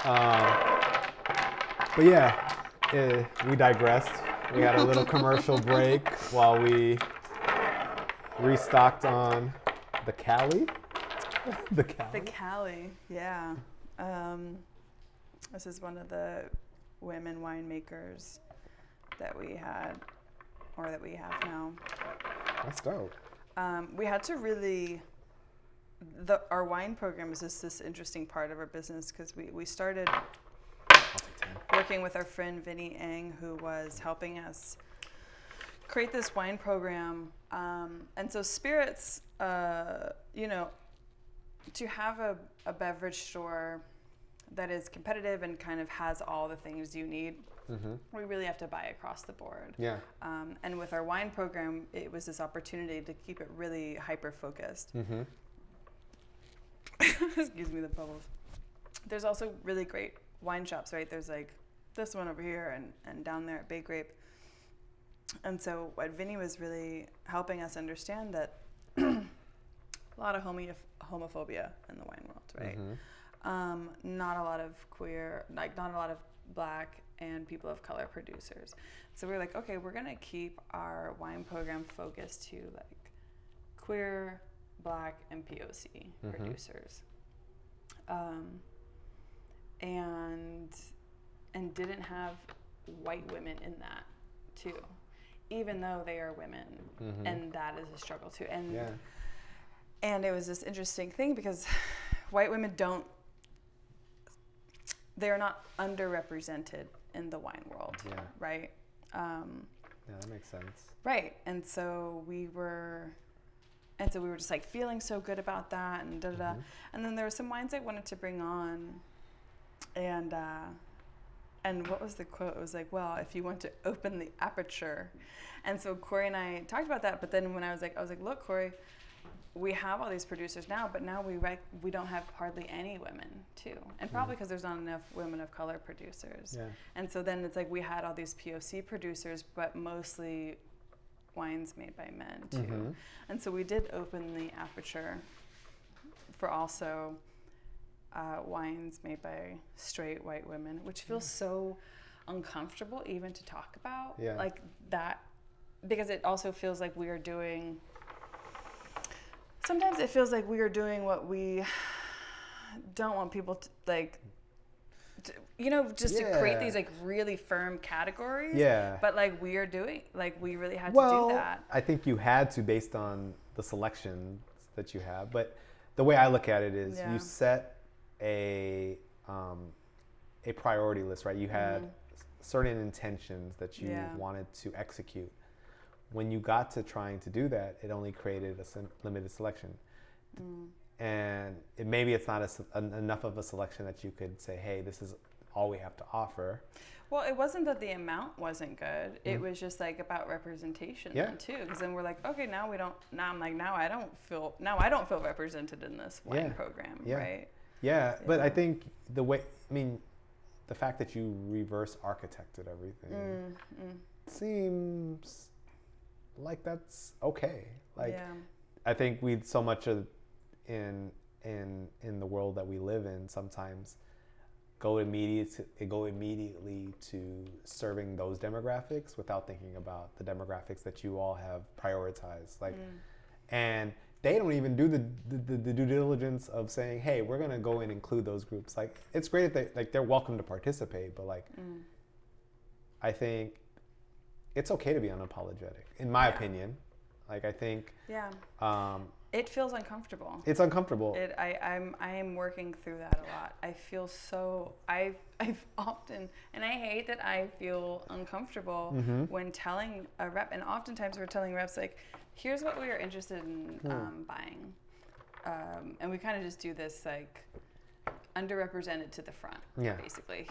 But yeah, we digressed. We had a little commercial break while we restocked on the Cali. The Cali. The Cali, yeah. This is one of the women winemakers that we had, or that we have now. That's dope. We had to really, our wine program is just this interesting part of our business because we started working with our friend Vinny Eng, who was helping us create this wine program. And so spirits, you know, to have a beverage store that is competitive and kind of has all the things you need, we really have to buy across the board. Yeah. And with our wine program, it was this opportunity to keep it really hyper-focused. Excuse me, the bubbles. There's also really great wine shops, right? There's like this one over here and down there at Bay Grape. And so what Vinny was really helping us understand that a lot of homophobia in the wine world, right? Not a lot of queer, like not a lot of Black and people of color producers. So we were like, okay, we're gonna keep our wine program focused to like queer, Black, and POC producers. And didn't have white women in that too, even though they are women, and that is a struggle too. And it was this interesting thing because white women they're not underrepresented in the wine world, right? Yeah, that makes sense. Right, and so we were just like feeling so good about that, and And then there were some wines I wanted to bring on, and what was the quote? It was like, well, if you want to open the aperture. And so Corey and I talked about that, but then when I was like, look, Corey, we have all these producers now, but now we don't have hardly any women too. And probably because there's not enough women of color producers. Yeah. And so then it's like we had all these POC producers, but mostly wines made by men too. And so we did open the aperture for also wines made by straight white women, which feels so uncomfortable even to talk about. Like that, because it also feels like we are doing, sometimes it feels like we are doing what we don't want people to like, to create these like really firm categories. But like we are doing, like we really had to do that. I think you had to based on the selections that you have. But the way I look at it is you set a priority list, right? You had certain intentions that you wanted to execute. When you got to trying to do that, it only created a limited selection. And maybe it's not enough of a selection that you could say, hey, this is all we have to offer. Well, it wasn't that the amount wasn't good. It was just like about representation then too. Because then we're like, okay, now I don't feel represented in this wine program, right? Yeah, but I think the fact that you reverse architected everything seems like that's okay. Like, I think so much of in the world that we live in sometimes go immediately to serving those demographics without thinking about the demographics that you all have prioritized. Like, and they don't even do the due diligence of saying, hey, we're gonna go and include those groups. Like, it's great if they're welcome to participate, but like, I think it's okay to be unapologetic, in my opinion. Like, I think it feels uncomfortable. It's uncomfortable. I am working through that a lot. I feel I've often, and I hate that I feel uncomfortable when telling a rep, and oftentimes we're telling reps like, here's what we are interested in buying. And we kind of just do this like underrepresented to the front, basically.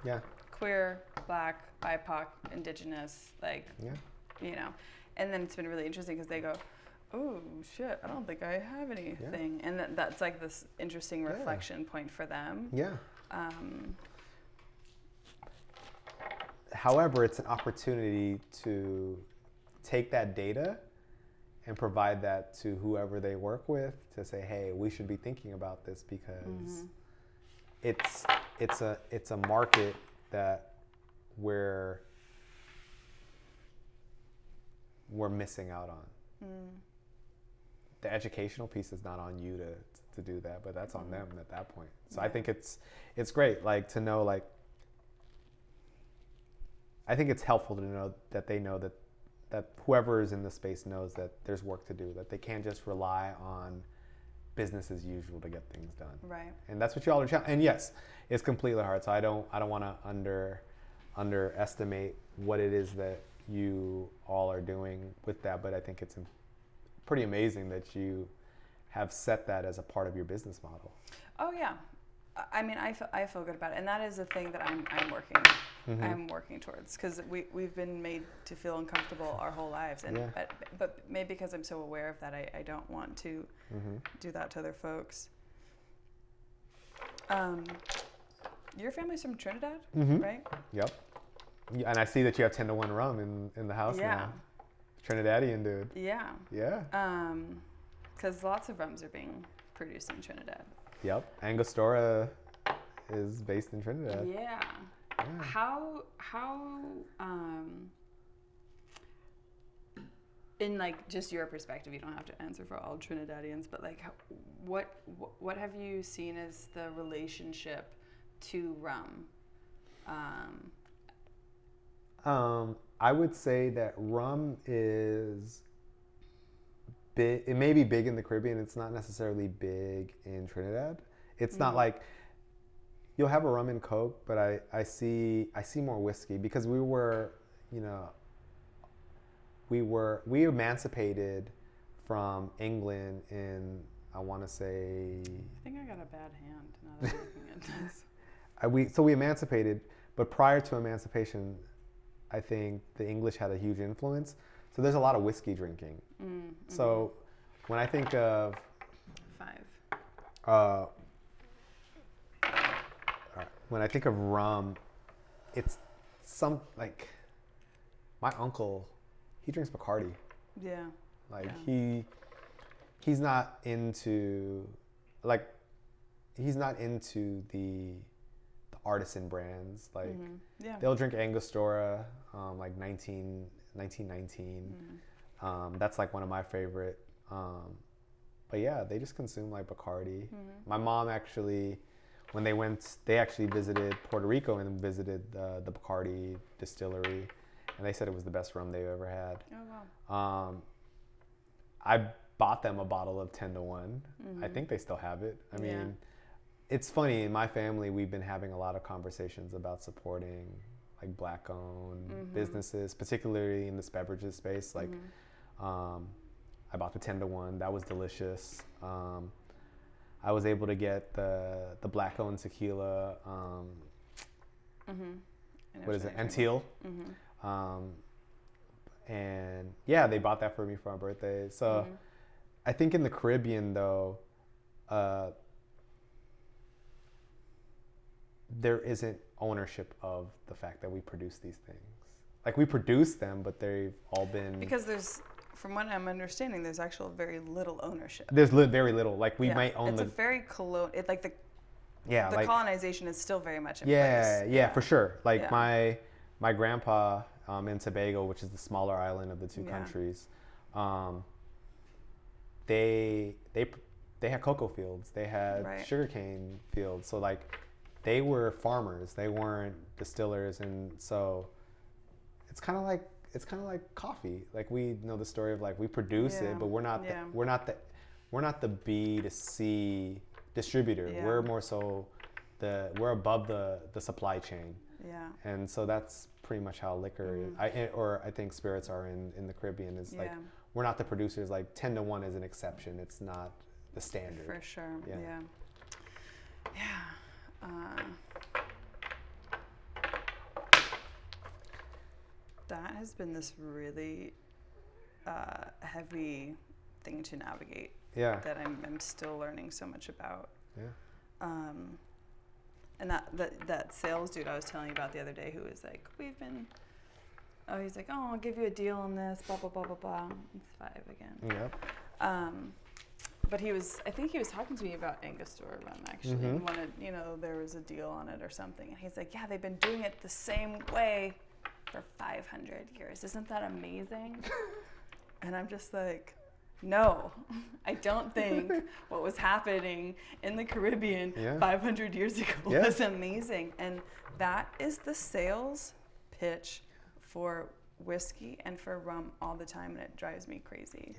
Yeah. Queer, Black, BIPOC, Indigenous, like, And then it's been really interesting because they go, oh shit, I don't think I have anything. And that's like this interesting reflection point for them. However, it's an opportunity to take that data and provide that to whoever they work with to say, hey, we should be thinking about this because it's a market that we're missing out on. The educational piece is not on you to do that, but that's on them at that point. So I think it's great, like, to know, like, I think it's helpful to know that they know that whoever is in the space knows that there's work to do, that they can't just rely on business as usual to get things done. Right. And that's what y'all are and yes, it's completely hard. So I don't want to underestimate what it is that you all are doing with that, but I think it's pretty amazing that you have set that as a part of your business model. Oh yeah, I mean, I feel good about it, and that is a thing that I'm working towards, because we've been made to feel uncomfortable our whole lives, and but maybe because I'm so aware of that, I don't want to do that to other folks. Your family's from Trinidad, right? Yep. Yeah, and I see that you have 10-1 rum in the house now. Trinidadian dude. Yeah. Yeah. Because lots of rums are being produced in Trinidad. Yep. Angostura is based in Trinidad. Yeah. How in, like, just your perspective, you don't have to answer for all Trinidadians, but, like, what have you seen as the relationship to rum? I would say that rum is big. It may be big in the Caribbean. It's not necessarily big in Trinidad. It's not like you'll have a rum and Coke, but I see more whiskey, because we emancipated from England in, I want to say. I think I got a bad hand now that I'm looking at this. So we emancipated, but prior to emancipation, I think the English had a huge influence. So there's a lot of whiskey drinking. So when I think of when I think of rum, it's like my uncle, he drinks Bacardi. Yeah. Like he's not into the artisan brands. Like they'll drink Angostura, like 1919. That's like one of my favorite. But yeah, they just consume like Bacardi. My mom actually, when they actually visited Puerto Rico and visited the Bacardi distillery, and they said it was the best rum they've ever had. Oh wow. I bought them a bottle of 10-1. I think they still have it. I mean, it's funny, in my family, we've been having a lot of conversations about supporting like Black-owned businesses, particularly in this beverages space. Like, I bought the 10-1. That was delicious. I was able to get the Black-owned tequila. What is it? Antille. And yeah, they bought that for me for my birthday. So I think in the Caribbean, though, there isn't ownership of the fact that we produce these things. Like, we produce them, but they've all been... Because there's, from what I'm understanding, there's actual very little ownership. There's very little. Like, we might own it's a very like the like, colonization is still very much in place. Yeah, for sure. Like, my grandpa in Tobago, which is the smaller island of the two countries, they had cocoa fields. They had sugarcane fields. So, like, they were farmers. They weren't distillers. And so it's kind of like coffee. Like, we know the story of, like, we produce it, but we're not the B to C distributor. Yeah. We're more so we're above the supply chain. Yeah. And so that's pretty much how liquor I think spirits are in the Caribbean, is like, we're not the producers. Like, 10-1 is an exception. It's not the standard. For sure. Yeah. That has been this really heavy thing to navigate. Yeah. That I'm still learning so much about. Yeah. And that sales dude I was telling you about the other day, who was like, he's like, I'll give you a deal on this, blah, blah, blah, blah, blah. It's 5 again. Yep. But I think he was talking to me about Angostura rum, actually. Mm-hmm. Wanted, there was a deal on it or something. And he's like, yeah, they've been doing it the same way for 500 years. Isn't that amazing? And I'm just like, no, I don't think what was happening in the Caribbean 500 years ago was amazing. And that is the sales pitch for whiskey and for rum all the time, and it drives me crazy.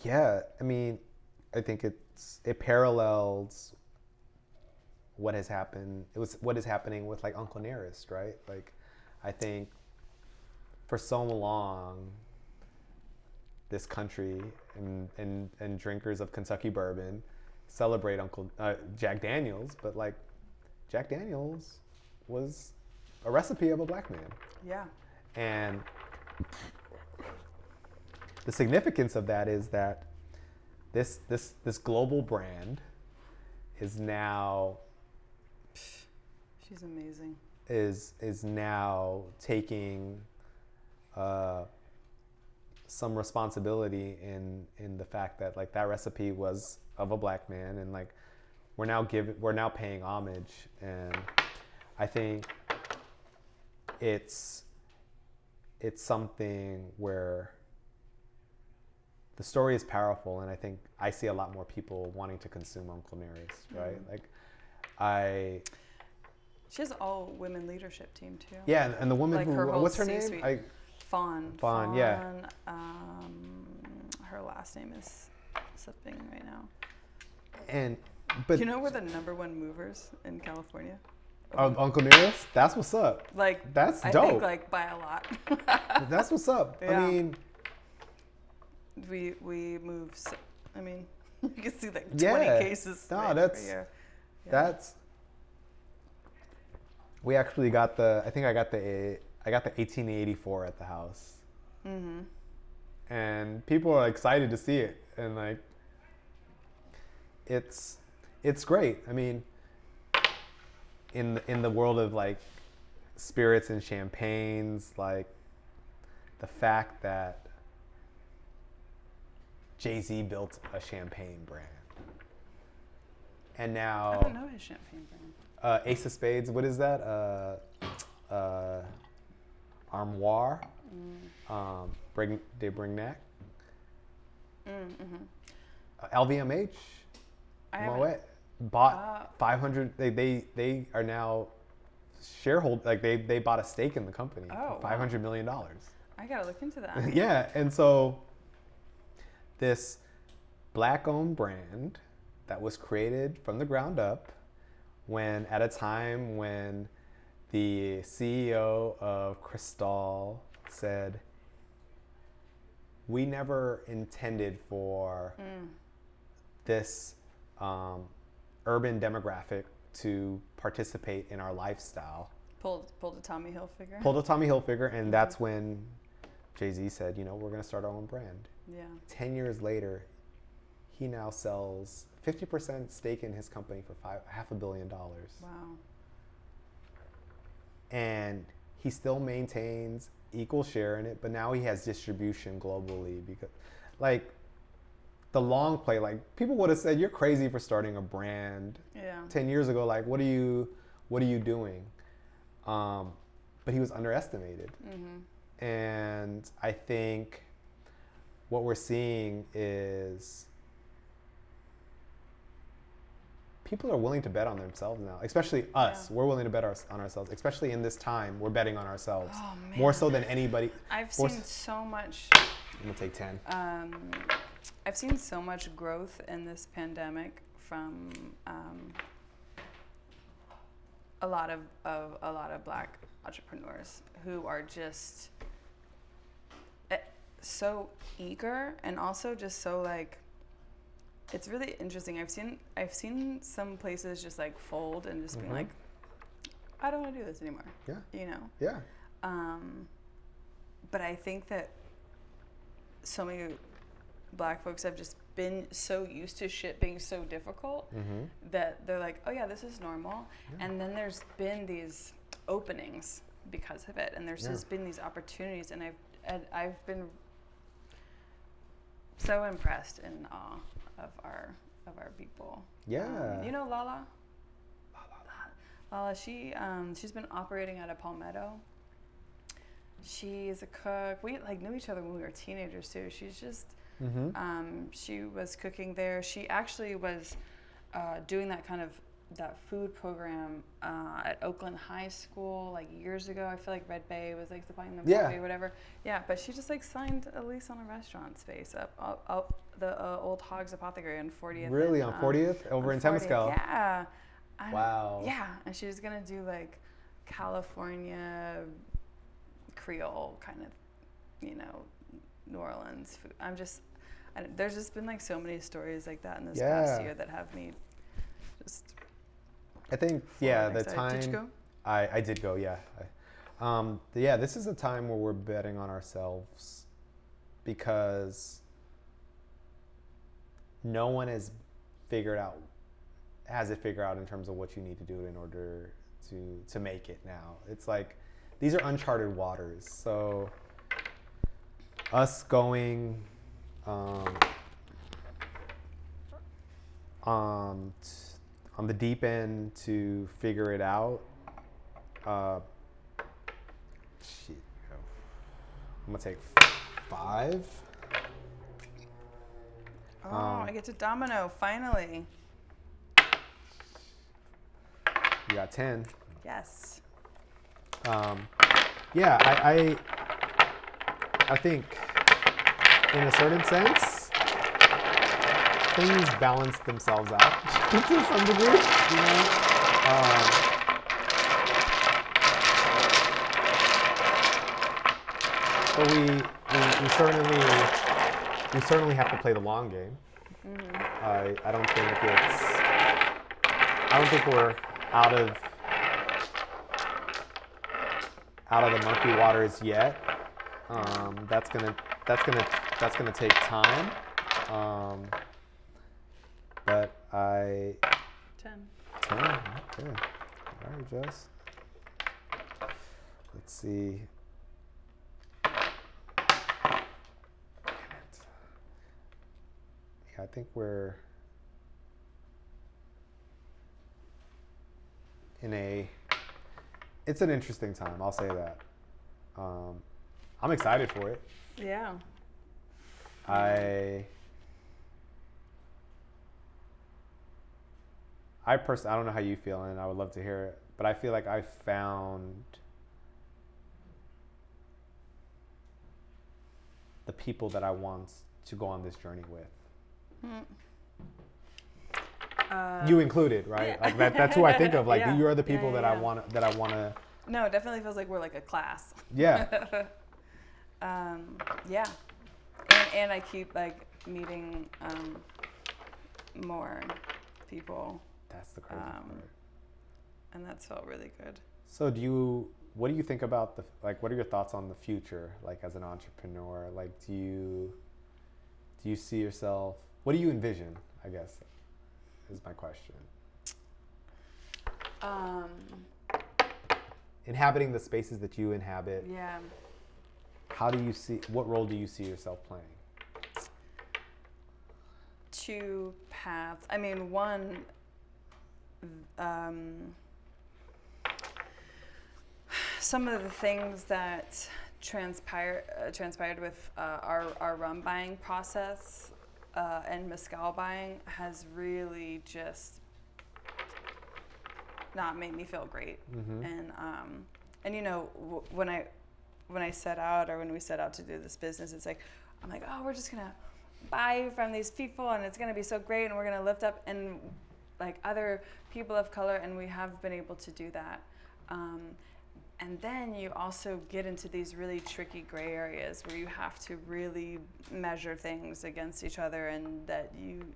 Yeah. I mean, I think it parallels what has happened. It was what is happening with like Uncle Nearest, right? Like, I think for so long, this country and drinkers of Kentucky bourbon celebrate Jack Daniels, but like Jack Daniels was a recipe of a black man. Yeah. And the significance of that is that this global brand is now she's amazing. Is now taking some responsibility in the fact that like that recipe was of a black man, and like we're now paying homage. And I think it's something where the story is powerful, and I think I see a lot more people wanting to consume Uncle Nearest, right? Like she has all women leadership team too. Yeah, and the woman like who, what's her name? Fawn, yeah. Her last name is slipping right now. But we're the #1 movers in California? Uncle Nearest? That's what's up. Like, that's dope. I think like by a lot. That's what's up. Yeah. I mean, we move. I mean, you can see like 20 cases per year. Yeah. That's. We actually got I got the 1884 at the house. Mm-hmm. And people are excited to see it, and like, it's great. I mean, in the world of like spirits and champagnes, like the fact that Jay-Z built a champagne brand, and now I don't know his champagne brand. Ace of Spades. What is that? Armoire. De Brignac. LVMH. Moet bought 500. They are now shareholder. Like they bought a stake in the company. Oh, for $500 million. I gotta look into that. Yeah, and so this black-owned brand that was created from the ground up, at a time when the CEO of Cristal said, we never intended for this urban demographic to participate in our lifestyle. Pulled a Tommy Hilfiger. Pulled a Tommy Hilfiger, and that's when Jay-Z said, we're going to start our own brand. Yeah. 10 years later, he now sells 50% stake in his company for $500 million. Wow. And he still maintains equal share in it, but now he has distribution globally, because like the long play, like people would have said, you're crazy for starting a brand 10 years ago. Like, what are you doing? But he was underestimated. Mm-hmm. And I think what we're seeing is people are willing to bet on themselves now, especially us. Yeah. We're willing to bet on ourselves, especially in this time. We're betting on ourselves more so than anybody. I've seen so much. I'm gonna take 10. I've seen so much growth in this pandemic from a lot of Black entrepreneurs who are just so eager, and also just so like, it's really interesting. I've seen some places just like fold and just be like, I don't want to do this anymore. Yeah. Yeah. But I think that so many Black folks have just been so used to shit being so difficult that they're like, oh yeah, this is normal. Yeah. And then there's been these openings because of it, and there's just been these opportunities, and I've been so impressed and in awe of our people. Yeah. You know Lala? Lala, she's been operating out of Palmetto. She's a cook. We knew each other when we were teenagers too. She's just she was cooking there. She actually was doing that food program at Oakland High School like years ago. I feel like Red Bay was like supplying them coffee or whatever. Yeah, but she just like signed a lease on a restaurant space up the old Hogs Apothecary on 40th. Really, on 40th over in Temescal. Yeah. Wow. Yeah, and she was gonna do like California Creole kind of, New Orleans food. There's just been like so many stories like that in this past year that have me just. I think the time. Did you go? I did go. Yeah. This is a time where we're betting on ourselves because no one has figured out in terms of what you need to do in order to make it now. It's like these are uncharted waters. So us going on the deep end to figure it out. I'm gonna take 5. Oh, I get to domino finally. You got 10. Yes. I think in a certain sense, things balance themselves out to some degree, But we certainly have to play the long game. Mm-hmm. I don't think we're out of the murky waters yet. That's gonna take time. But 10. Okay. All right, Jess. Let's see. I think we're it's an interesting time, I'll say that. I'm excited for it. Yeah. I personally, I don't know how you feel, and I would love to hear it, but I feel like I found the people that I want to go on this journey with. You included, right? Yeah. Like that's who I think of. Like you are the people yeah. that I want to. No, it definitely feels like we're like a class. Yeah. Yeah. And I keep like meeting more people. That's the crazy part. And that's felt really good. So what do you think about what are your thoughts on the future, like as an entrepreneur? Like do you see yourself, what do you envision, I guess, is my question. Inhabiting the spaces that you inhabit. Yeah. What role do you see yourself playing? 2 paths. I mean, one, some of the things that transpired with our rum buying process and mezcal buying has really just not made me feel great. Mm-hmm. And when I set out, or when we set out to do this business, it's like I'm like, oh, we're just gonna buy from these people and it's gonna be so great and we're gonna lift up and like other people of color, and we have been able to do that. And then you also get into these really tricky gray areas where you have to really measure things against each other, and that you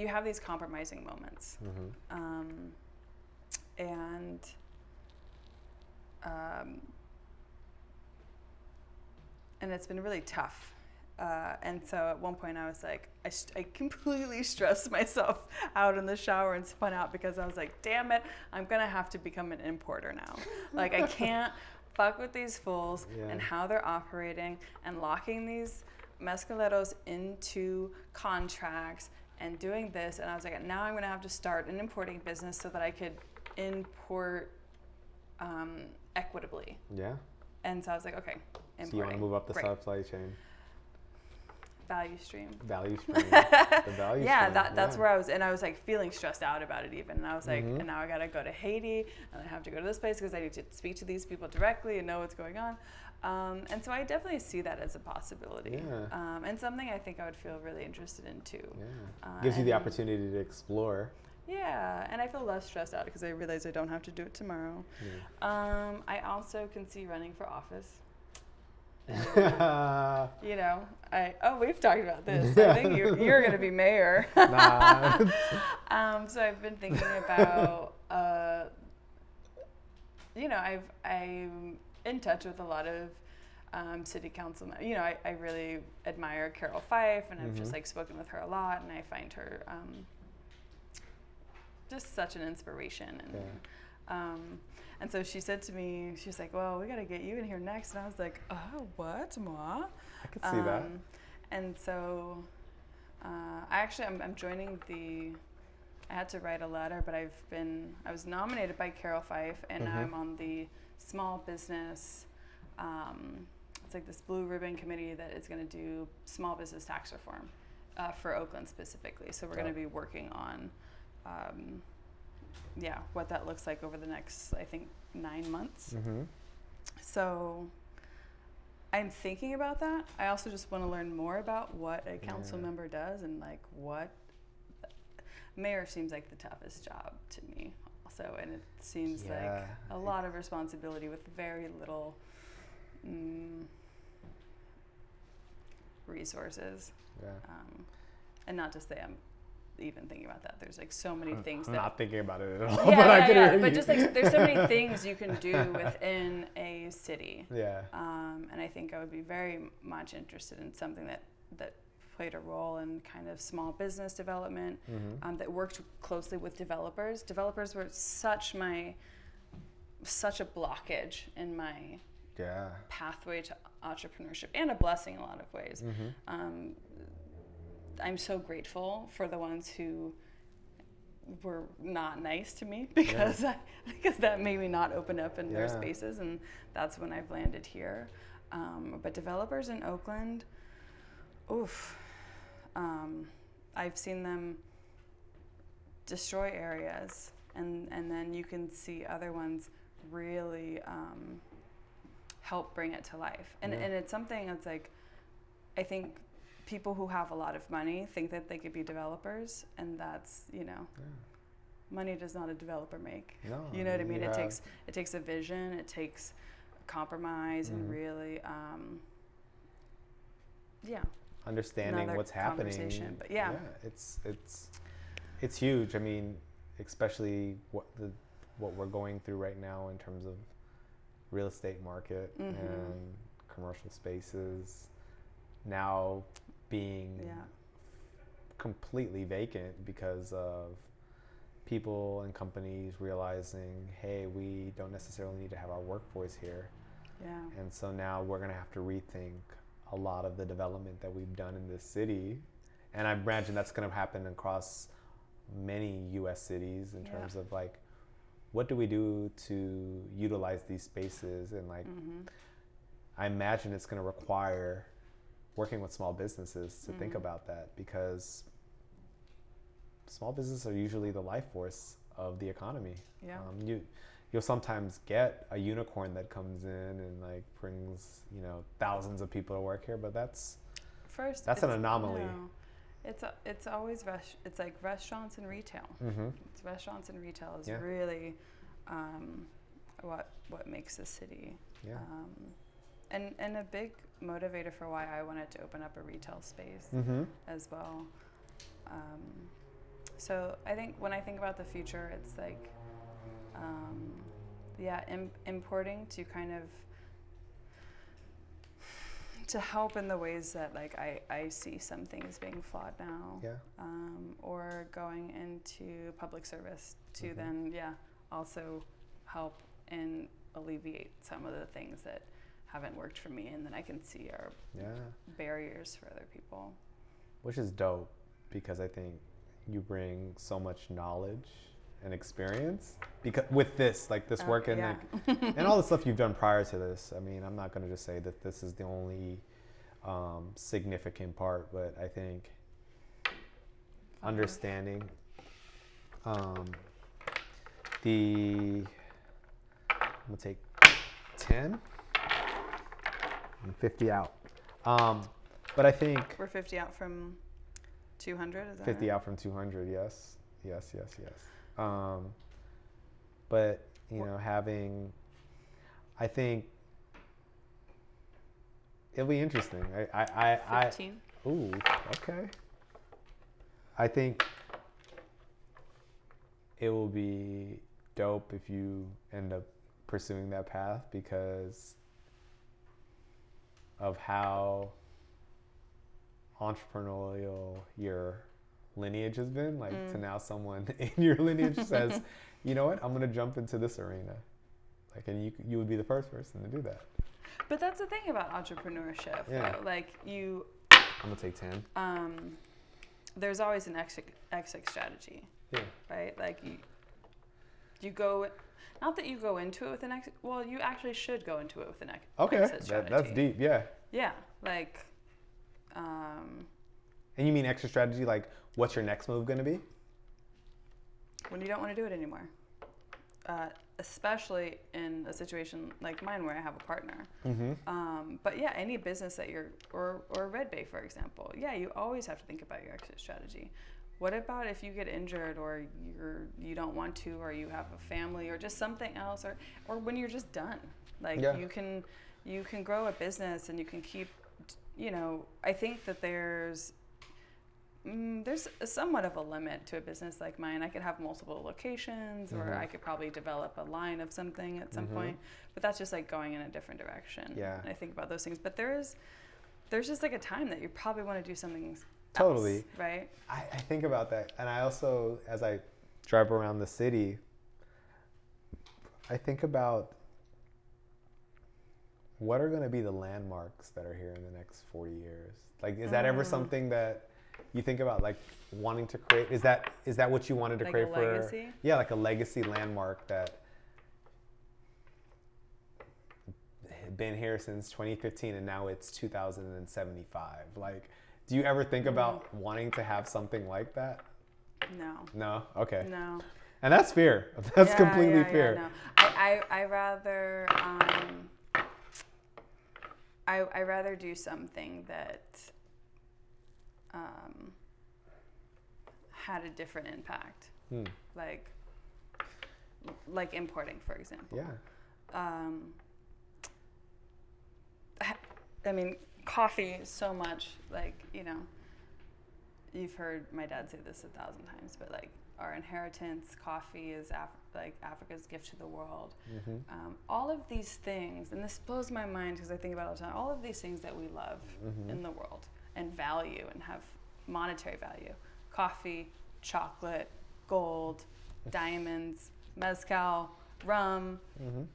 have these compromising moments. Mm-hmm. And it's been really tough. And so at one point I was like, I completely stressed myself out in the shower and spun out because I was like, damn it, I'm going to have to become an importer now. Like I can't fuck with these fools and how they're operating and locking these Mescaleros into contracts and doing this, and I was like, now I'm going to have to start an importing business so that I could import equitably. Yeah. And so I was like, okay, importing. So you want to move up the Great. supply chain. Value stream. Value stream. The value Yeah, stream. that's where I was, and I was like feeling stressed out about it even. And I was like, and now I got to go to Haiti, and I have to go to this place because I need to speak to these people directly and know what's going on. And so I definitely see that as a possibility, and something I think I would feel really interested in too. Yeah. Gives you the opportunity to explore. Yeah, and I feel less stressed out because I realize I don't have to do it tomorrow. Yeah. I also can see running for office. You know, we've talked about this. I think you're going to be mayor. Nah. So I've been thinking about, you know, I'm in touch with a lot of city council. You know, I really admire Carol Fife, and I've just like spoken with her a lot, and I find her just such an inspiration. And so she said to me, she was like, well, we got to get you in here next. And I was like, oh, what, moi? I could see that. And so I'm joining I had to write a letter, but I was nominated by Carol Fife, and now I'm on the small business, it's like this blue ribbon committee that is going to do small business tax reform for Oakland specifically. So we're going to be working on what that looks like over the next, I think, 9 months. So I'm thinking about that. I also just want to learn more about what a council member does, and like what mayor seems like the toughest job to me also, and it seems like a lot of responsibility with very little resources. And not to say I'm even thinking about that. There's like so many things. I'm not thinking about it at all. But just like there's so many things you can do within a city. And I think I would be very much interested in something that played a role in kind of small business development, that worked closely with developers. Developers were such a blockage in my pathway to entrepreneurship, and a blessing in a lot of ways. I'm so grateful for the ones who were not nice to me, because that made me not open up in their spaces, and that's when I've landed here. But developers in Oakland, I've seen them destroy areas, and then you can see other ones really help bring it to life. And it's something that's like, I think people who have a lot of money think that they could be developers, and that's, money does not a developer make. No, you know what I mean? It takes a vision, it takes compromise, and really, understanding another what's happening. But it's huge. I mean, especially what we're going through right now in terms of real estate market and commercial spaces now being completely vacant because of people and companies realizing, hey, we don't necessarily need to have our workforce here. And so now we're going to have to rethink a lot of the development that we've done in this city. And I imagine that's going to happen across many U.S. cities in terms of like, what do we do to utilize these spaces? And like, I imagine it's going to require working with small businesses to think about that, because small businesses are usually the life force of the economy. You'll sometimes get a unicorn that comes in and like brings, thousands of people to work here, but that's an anomaly. It's always it's like restaurants and retail. It's restaurants and retail is really what makes the city. And a big motivator for why I wanted to open up a retail space as well. So I think when I think about the future, it's like, importing to kind of to help in the ways that like I see some things being flawed now, or going into public service to then also help and alleviate some of the things that haven't worked for me, and then I can see are barriers for other people. Which is dope, because I think you bring so much knowledge and experience because with this, like this work and and all the stuff you've done prior to this. I mean, I'm not going to just say that this is the only significant part, but I think understanding I'm gonna take 10 and 50 out. But I think we're 50 out from 200. Is that 50 right? out from 200. Yes. But I think it'll be interesting. 15. Ooh, okay. I think it will be dope if you end up pursuing that path because of how entrepreneurial your lineage has been. Like to now someone in your lineage says, you know what, I'm going to jump into this arena. Like, and you would be the first person to do that. But that's the thing about entrepreneurship. Yeah. Though. Like you. I'm going to take 10. There's always an exit strategy. Yeah. Right? Like you go, not that you go into it with an exit, well, you actually should go into it with an exit strategy. That's deep, yeah. Yeah, like. And you mean exit strategy, like what's your next move going to be? When you don't want to do it anymore. Especially in a situation like mine where I have a partner. Mm-hmm. But yeah, any business that or Red Bay, for example, yeah, you always have to think about your exit strategy. What about if you get injured or you don't want to, or you have a family or just something else, or when you're just done? Like you can grow a business and you can keep, I think that there's somewhat of a limit to a business like mine. I could have multiple locations, or I could probably develop a line of something at some point, but that's just like going in a different direction. Yeah. And I think about those things, but there's just like a time that you probably want to do something totally else, right? I think about that, and I also, as I drive around the city, I think about what are going to be the landmarks that are here in the next 40 years. Like, is that ever something that you think about, like wanting to create? Is that what you wanted to like create a for? legacy? Yeah, like a legacy landmark that been here since 2015 and now it's 2075. Like, do you ever think about wanting to have something like that? No. No? Okay. No. And that's fair. That's completely fair. No. I rather I rather do something that had a different impact. Like importing, for example. Yeah. I mean, coffee so much, like, you've heard my dad say this 1,000 times, but like our inheritance, coffee is Africa's gift to the world. All of these things, and this blows my mind because I think about it all the time, all of these things that we love in the world and value and have monetary value, coffee, chocolate, gold, diamonds, mezcal, rum,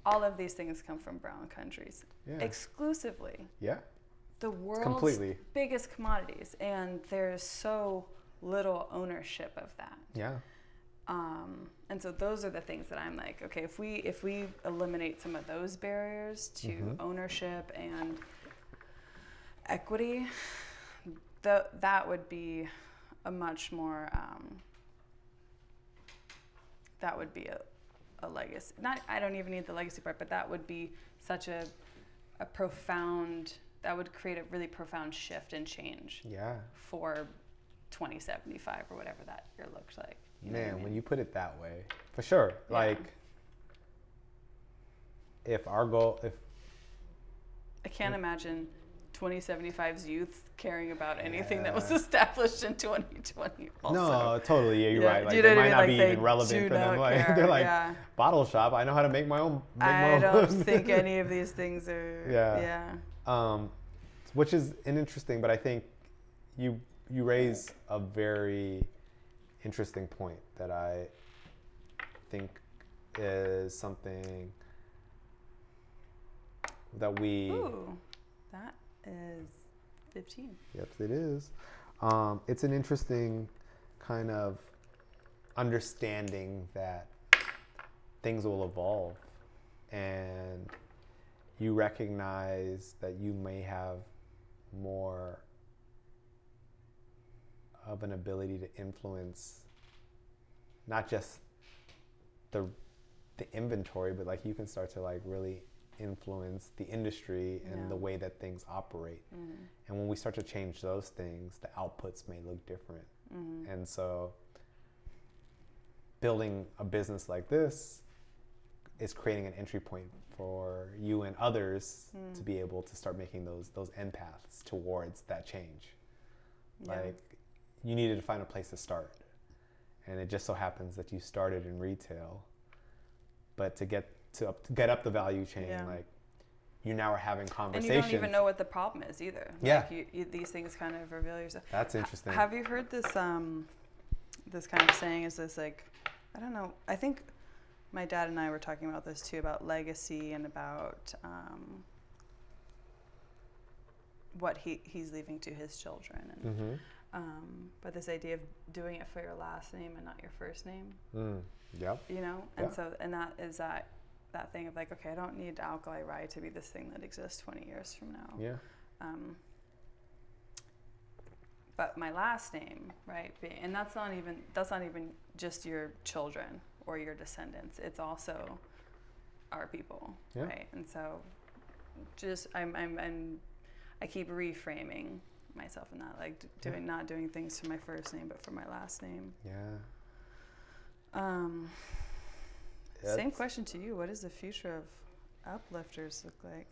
all of these things come from brown countries exclusively. Yeah. The world's biggest commodities, and there's so little ownership of that. Yeah. And so those are the things that I'm like, okay, if we eliminate some of those barriers to ownership and equity, that would be a much more that would be a legacy. I don't even need the legacy part, but that would be such a profound, that would create a really profound shift and change for 2075 or whatever that year looks like. Man, when you put it that way, for sure. Yeah. Like, if our goal, I can't imagine 2075's youth caring about anything that was established in 2020 also. No, totally, yeah, you're right. Like, you know it might what I mean? not be Like, even relevant for them. Like, they're like, bottle shop, I know how to make my own. I don't think any of these things are, which is an interesting, but I think you raise a very interesting point that I think is something that we... Ooh, that is 15. Yep, it is. It's an interesting kind of understanding that things will evolve, and you recognize that you may have more of an ability to influence not just the inventory, but like you can start to like really influence the industry and the way that things operate. And when we start to change those things, the outputs may look different. And so building a business like this is creating an entry point for you and others to be able to start making those end paths towards that change. Like, you needed to find a place to start. And it just so happens that you started in retail, but to get up the value chain, like, you now are having conversations. And you don't even know what the problem is either. Yeah. Like these things kind of reveal yourself. That's interesting. Have you heard this this kind of saying, is this like, I don't know, I think my dad and I were talking about this too, about legacy and about what he's leaving to his children. And but this idea of doing it for your last name and not your first name. Yep. You know? And so, and that is that thing of like, okay, I don't need Alkali Rye to be this thing that exists 20 years from now. Yeah. But my last name, right? And that's not even just your children or your descendants. It's also our people, right? And so, just I keep reframing myself in that, like not doing things for my first name, but for my last name. Same question to you. What does the future of Uplifters look like?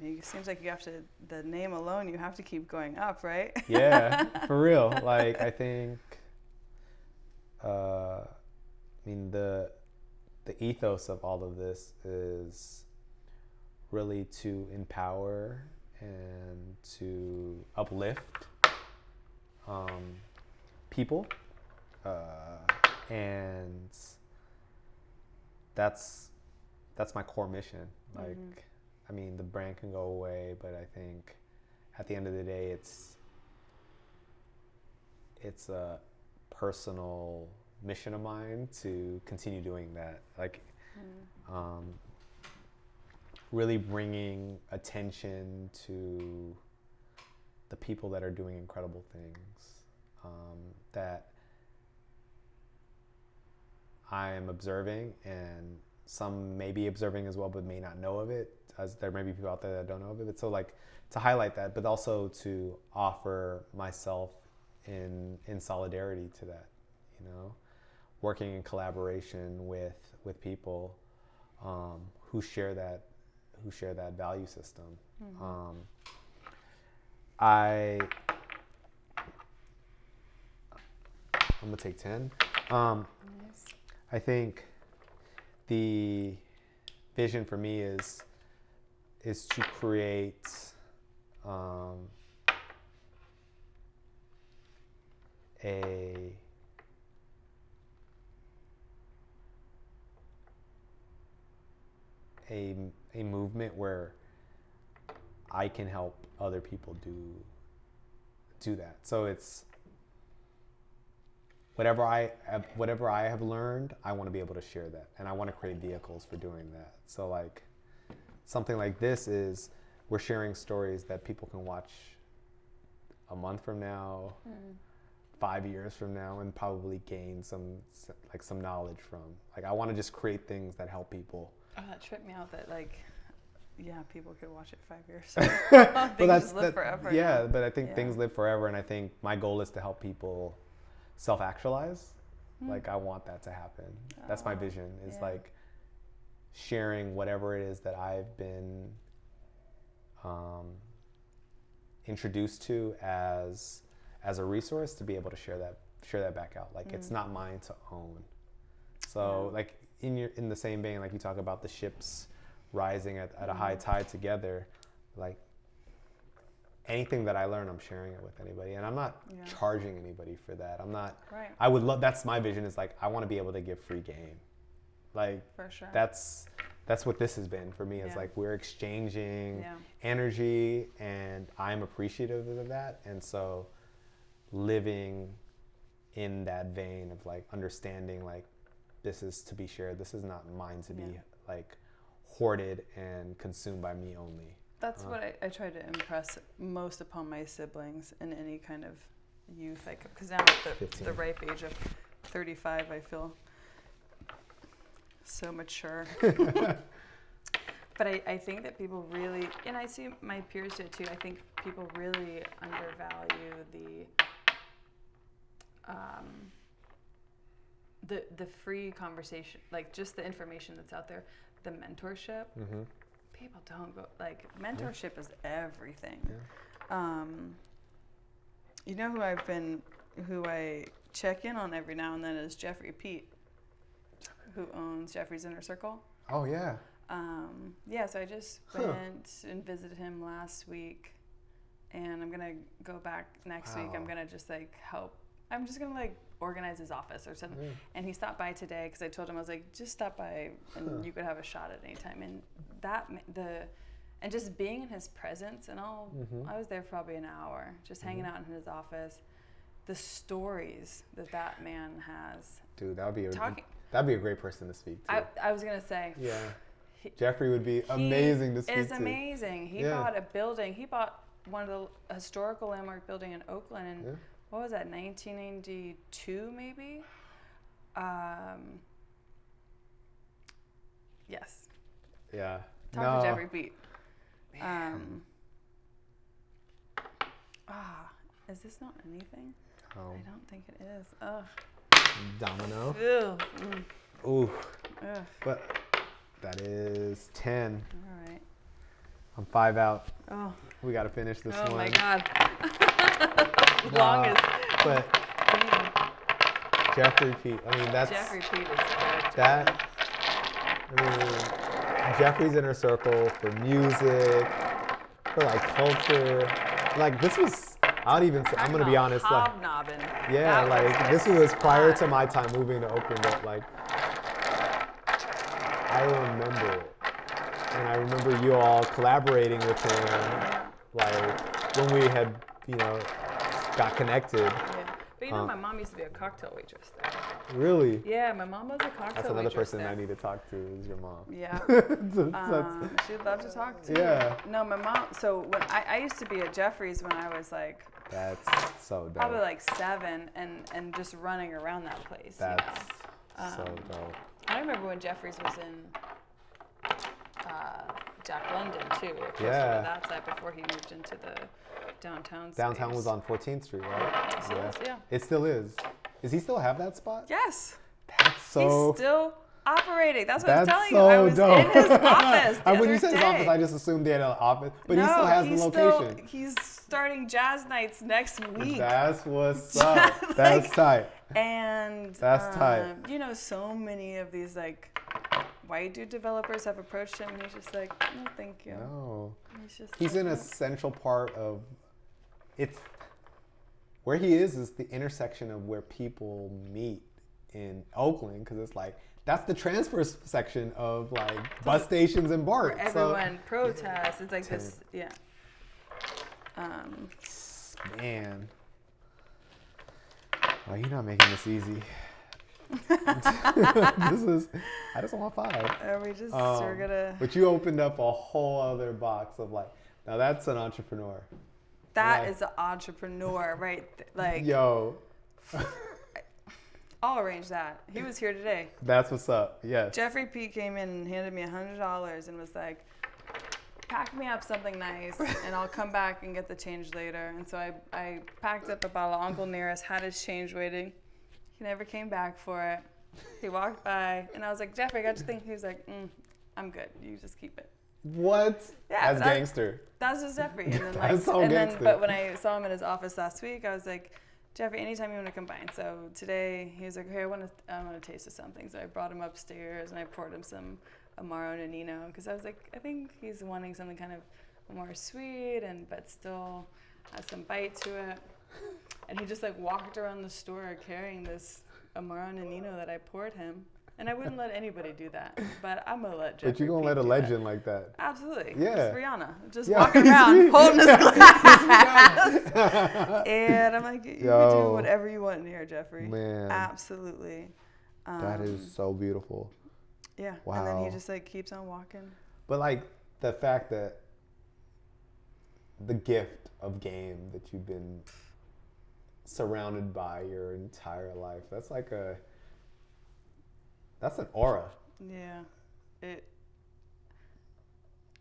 It seems like you have to, the name alone, you have to keep going up, right? Yeah, for real. Like, I think, I mean, the ethos of all of this is really to empower and to uplift people, and that's my core mission. Like, I mean, the brand can go away, but I think at the end of the day, it's a personal mission of mine to continue doing that. Like, really bringing attention to the people that are doing incredible things, that I am observing, and some may be observing as well, but may not know of it, as there may be people out there that don't know of it. So, like, to highlight that, but also to offer myself in solidarity to that, you know, working in collaboration with people who share that value system. I'm gonna take 10. Nice. I think the vision for me is to create a movement where I can help other people do that. So it's whatever I have learned, I want to be able to share that, and I want to create vehicles for doing that. So, like, something like this is, we're sharing stories that people can watch a month from now, 5 years from now, and probably gain some knowledge from. Like, I want to just create things that help people. Oh, that tripped me out that, like, yeah, people could watch it 5 years. Things just live forever. Yeah, but I think things live forever, and I think my goal is to help people self-actualize. Like, I want that to happen. That's my vision, is like sharing whatever it is that I've been introduced to as a resource, to be able to share that back out. Like, it's not mine to own. So like, in the same vein, like you talk about the ships rising at a high tide together, like, anything that I learn, I'm sharing it with anybody, and I'm not charging anybody for that. I'm not. Right. I would love. That's my vision. Is like, I want to be able to give free game. Like, for sure. That's that's what this has been for me. It's like we're exchanging energy, and I'm appreciative of that. And so living in that vein of like understanding like this is to be shared. This is not mine to be like hoarded and consumed by me only. That's what I try to impress most upon my siblings in any kind of youth. Because now at the ripe age of 35, I feel so mature. But I think that people really, and I see my peers do it too, I think people really undervalue the free conversation, like just the information that's out there, the mentorship. Mm-hmm. People don't go, like, mentorship is everything. Yeah. You know who I check in on every now and then is Jeffrey Pete, who owns Jeffrey's Inner Circle. Oh, yeah. So I just went and visited him last week, and I'm going to go back next week. I'm going to just, like, help. I'm just going to, like, organize his office or something. Mm. And he stopped by today because I told him, I was like, just stop by and you could have a shot at any time. And and just being in his presence, and I was there for probably an hour, just hanging out in his office. The stories that man has. Dude, that'd be a great person to speak to. I was gonna say. Yeah. Jeffrey would be amazing to speak to. He is amazing. He bought a building. He bought one of the historical landmark building in Oakland in what was that, 1992 maybe? Yes. Yeah. Talk to Jeffrey Pete. Is this not anything? Oh. I don't think it is. Ugh. Domino. Ew. Mm. Ooh. Ugh. But that is 10. All right. I'm 5 out. Oh. We got to finish this one. Oh my God. Longest. But Jeffrey Pete. I mean, that's Jeffrey Pete is good. That. I mean, Jeffrey's Inner Circle for music, for like culture. Like this was. I don't even say, I'm going to be honest. Hobnobbing. Like, yeah, like this was prior to my time moving to Oakland, but like, I remember it. And I remember you all collaborating with him, like, when we had, got connected. Yeah. But my mom used to be a cocktail waitress there. Really? Yeah, my mom was a cocktail waitress. That's another person I need to talk to is your mom. Yeah. She'd love to talk to you. No, my mom, so when I used to be at Jeffrey's when I was like... That's so dope. Probably like 7 and just running around that place. That's so dope. I remember when Jeffrey's was in Jack London too. Yeah. That side before he moved into the downtown space. Downtown was on 14th Street, right? It still is, yeah. It still is. Does he still have that spot? Yes. That's so... He's still operating. That's what I'm telling you. I was in his office when you said his office, I just assumed he had an office. But he still has the location. He's starting jazz nights next week. That's what's up. That's tight. And that's tight. So many of these like white dude developers have approached him, and he's just like, no, thank you. No. He's an essential part of it's where he is the intersection of where people meet in Oakland, because it's like that's the transfer section of like bus stations and BART. Where everyone protests. It's like this, yeah. Man. Oh, you're not making this easy. I just want 5. We're gonna. But you opened up a whole other box of like, now that's an entrepreneur. That is an entrepreneur, right? Like. Yo. I'll arrange that. He was here today. That's what's up. Yes. Jeffrey P came in and handed me $100 and was like, pack me up something nice and I'll come back and get the change later. And so I packed up a bottle of Uncle Nearest, had his change waiting. He never came back for it. He walked by and I was like, Jeffrey, I got you thinking. He was like, I'm good. You just keep it. What? Yeah, that's gangster. That's just Jeffrey. And then that's so gangster. But when I saw him in his office last week, I was like, Jeffrey, anytime you want to combine. So today he was like, hey, I want to taste of something. So I brought him upstairs and I poured him some Amaro Nonino because I was like, I think he's wanting something kind of more sweet but still has some bite to it. And he just like walked around the store carrying this Amaro Nonino that I poured him. And I wouldn't let anybody do that, but I'm gonna let Jeffrey. But you're gonna let a legend like that. Absolutely. Yeah. Just Rihanna, just walking around holding his glass. And I'm like, you can do whatever you want in here, Jeffrey. Man. Absolutely. That is so beautiful. Yeah. Wow. And then he just like keeps on walking. But like the fact that the gift of game that you've been surrounded by your entire life, that's like that's an aura. Yeah.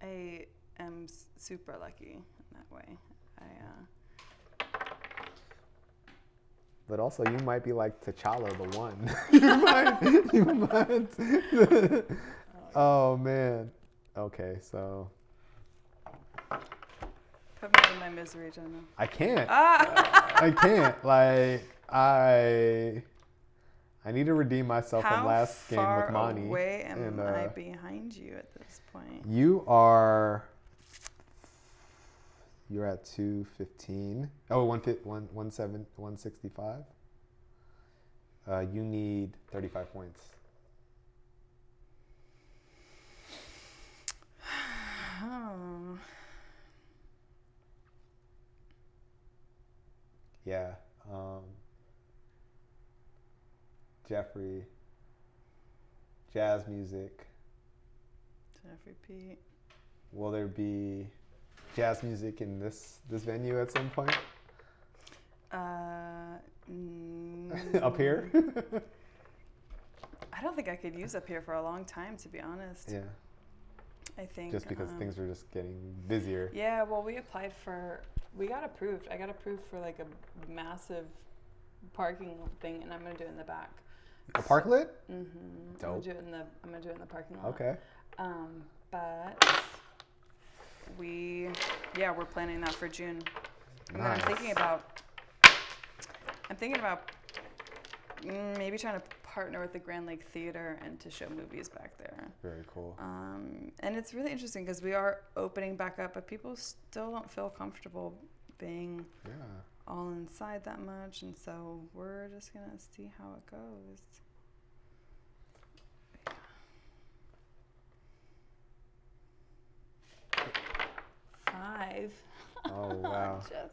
I am super lucky in that way. But also, you might be like T'Challa, the one. you might. Oh man. Okay, so. Put me in my misery, Jenna. I can't. I can't. Like I need to redeem myself from last game with Monty. How far away am I behind you at this point? You're at 215. Oh, 165. You need 35 points. Oh. Yeah. Jeffrey. Jazz music. Jeffrey Pete. Will there be jazz music in this venue at some point? Up here? I don't think I could use up here for a long time, to be honest. Yeah. I think just because things are just getting busier. Yeah, well, we got approved. I got approved for like a massive parking thing, and I'm gonna do it in the back. A parklet? Mm-hmm. Dope. I'm gonna do it in the parking lot. Okay. But we're planning that for June. And Nice. then I'm thinking about maybe trying to partner with the Grand Lake Theater and to show movies back there. Very cool. And it's really interesting because we are opening back up, but people still don't feel comfortable being all inside that much, and so we're just gonna see how it goes. Yeah. 5. Oh wow. Damn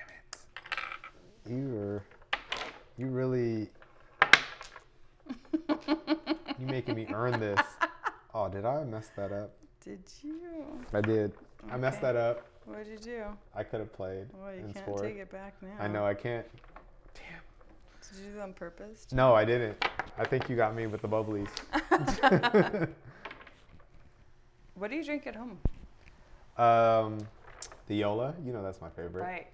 it. You really you making me earn this. Oh, did I mess that up? Did you? I did. Okay. I messed that up. What did you do? I could have played. Well, you can't scored. take it back now. I know I can't. Damn. Did you do that on purpose? No, I didn't. I think you got me with the bubblies. What do you drink at home? The Yola. You know that's my favorite. Right.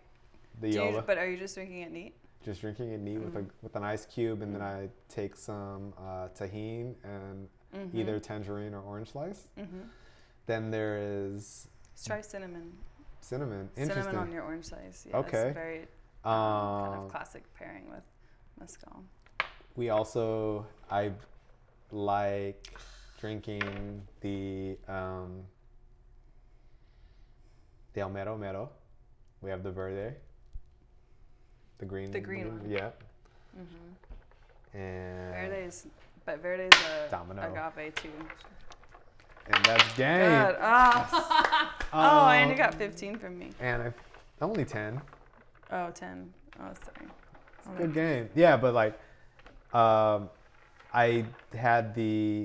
The Yola. But are you just drinking it neat? Just drinking it neat with an ice cube, and then I take some tahini and either tangerine or orange slice. Then there is. Let's try cinnamon. Cinnamon. Interesting. Cinnamon on your orange slice. Yeah, okay. It's very kind of classic pairing with mezcal. I like drinking the El Mero Mero. We have the Verde. The green one. Yeah. And Verde's a Domino. agave too. And that's game. Good. Oh, and you got 15 from me. And only 10. Oh, 10. Oh, sorry. Good game. Yeah, but like, I had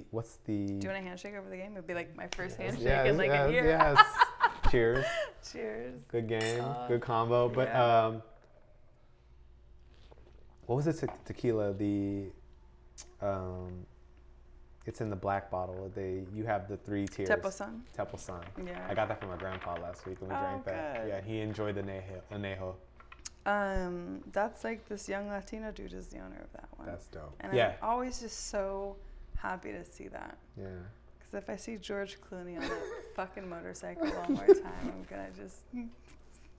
what's the... Do you want a handshake over the game? It would be like my first handshake in like a year. Yes. Cheers. Cheers. Good game. Good combo. But what was it? Tequila. It's in the black bottle. You have the 3 tiers. Tepozan. Tepozan. Yeah. I got that from my grandpa last week when we drank that. Good. Yeah, he enjoyed the anejo. That's like this young Latino dude is the owner of that one. That's dope. And I'm always just so happy to see that. Yeah. Because if I see George Clooney on that fucking motorcycle one more time, I'm gonna just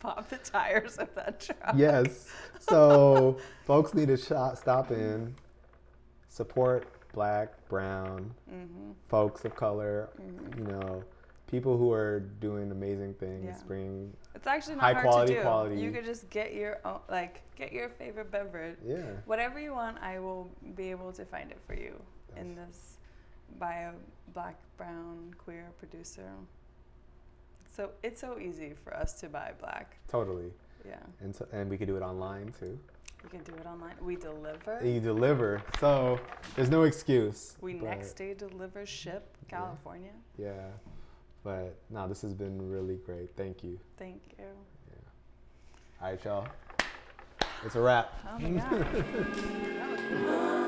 pop the tires of that truck. Yes. So folks need to stop in, support Black, brown, folks of color, people who are doing amazing things, bring it's actually not high hard to do. quality. You could just get your own, get your favorite beverage. Yeah. Whatever you want, I will be able to find it for you. in this bio, black, brown, queer producer. So it's so easy for us to buy black. Totally. Yeah. And we could do it online too. We can do it online. We deliver. You deliver, so there's no excuse. We next day deliver, ship, California. Yeah, but no, this has been really great. Thank you. Thank you. Yeah. All right, y'all. It's a wrap. Oh my God. That was cool.